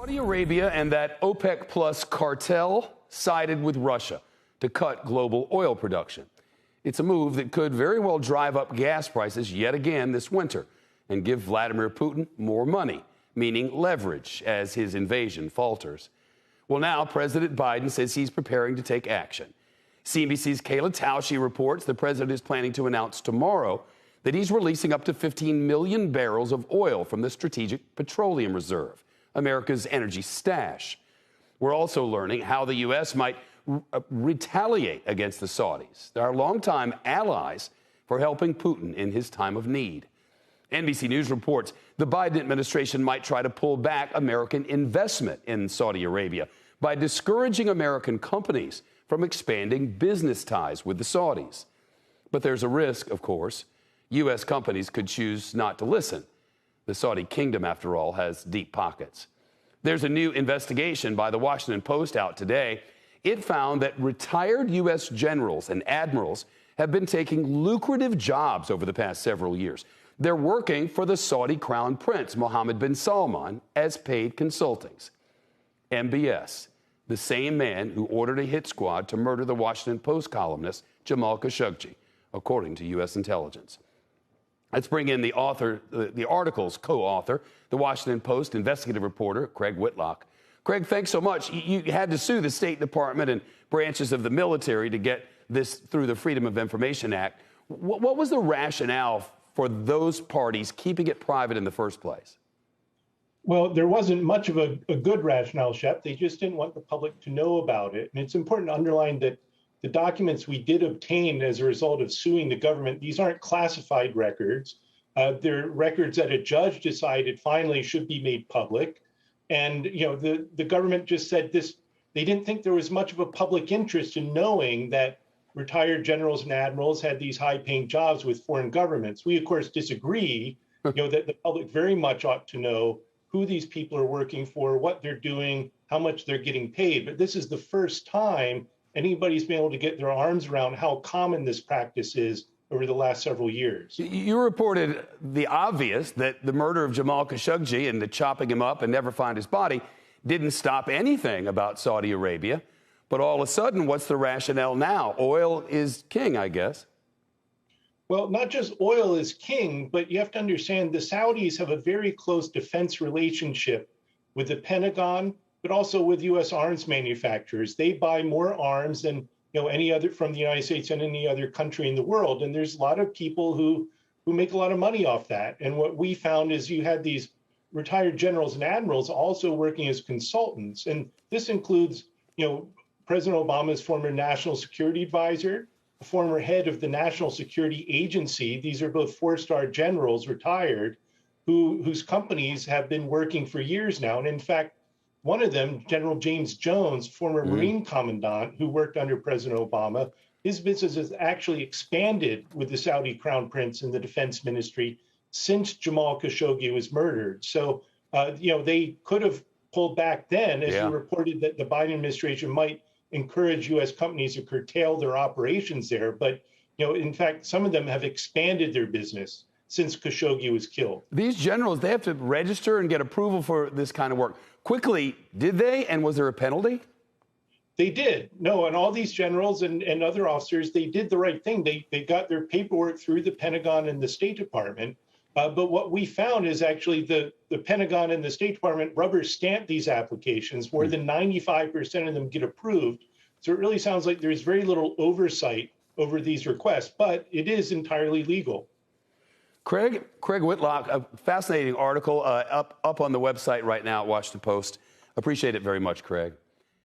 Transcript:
Saudi Arabia and that OPEC Plus cartel sided with Russia to cut global oil production. It's a move that could very well drive up gas prices yet again this winter and give Vladimir Putin more money, meaning leverage, as his invasion falters. Well, now President Biden says he's preparing to take action. CNBC's Kayla Tausche reports the president is planning to announce tomorrow that he's releasing up to 15 million barrels of oil from the Strategic Petroleum Reserve, America's energy stash. We're also learning how the U.S. might retaliate against the Saudis. They're our longtime allies for helping Putin in his time of need. NBC News reports the Biden administration might try to pull back American investment in Saudi Arabia by discouraging American companies from expanding business ties with the Saudis. But there's a risk, of course. U.S. companies could choose not to listen. The Saudi kingdom, after all, has deep pockets. There's a new investigation by the Washington Post out today. It found that retired U.S. generals and admirals have been taking lucrative jobs over the past several years. They're working for the Saudi Crown Prince, Mohammed bin Salman, as paid consultants. MBS, the same man who ordered a hit squad to murder the Washington Post columnist Jamal Khashoggi, according to U.S. intelligence. Let's bring in the author, the article's co-author, the Washington Post investigative reporter, Craig Whitlock. Craig, thanks so much. You had to sue the State Department and branches of the military to get this through the Freedom of Information Act. What was the rationale for those parties keeping it private in the first place? Well, there wasn't much of a good rationale, Shep. They just didn't want the public to know about it. And it's important to underline that the documents we did obtain as a result of suing the government, these aren't classified records. They're records that a judge decided finally should be made public. And, the government just said this, they didn't think there was much of a public interest in knowing that retired generals and admirals had these high-paying jobs with foreign governments. We, of course, disagree, that the public very much ought to know who these people are working for, what they're doing, how much they're getting paid. But this is the first time anybody's been able to get their arms around how common this practice is over the last several years. You reported the obvious, that the murder of Jamal Khashoggi and the chopping him up and never find his body didn't stop anything about Saudi Arabia. But all of a sudden, what's the rationale now? Oil is king, I guess. Well, not just oil is king, but you have to understand the Saudis have a very close defense relationship with the Pentagon, but also with U.S. arms manufacturers. They buy more arms than any other from the United States and any other country in the world. And there's a lot of people who make a lot of money off that. And what we found is you had these retired generals and admirals also working as consultants. And this includes, President Obama's former national security advisor, a former head of the National Security Agency. These are both four-star generals, retired, whose companies have been working for years now. And in fact, one of them, General James Jones, former Marine commandant who worked under President Obama, his business has actually expanded with the Saudi Crown Prince and the Defense Ministry since Jamal Khashoggi was murdered. So, they could have pulled back then, as you reported that the Biden administration might encourage U.S. companies to curtail their operations there. But, in fact, some of them have expanded their business since Khashoggi was killed. These generals, they have to register and get approval for this kind of work. Quickly, did they? And was there a penalty? They did. No, and all these generals and other officers, they did the right thing. They got their paperwork through the Pentagon and the State Department. But what we found is actually the Pentagon and the State Department rubber stamp these applications. More than 95% of them get approved. So it really sounds like there's very little oversight over these requests, but it is entirely legal. Craig Whitlock, a fascinating article up on the website right now at Washington Post. Appreciate it very much, Craig.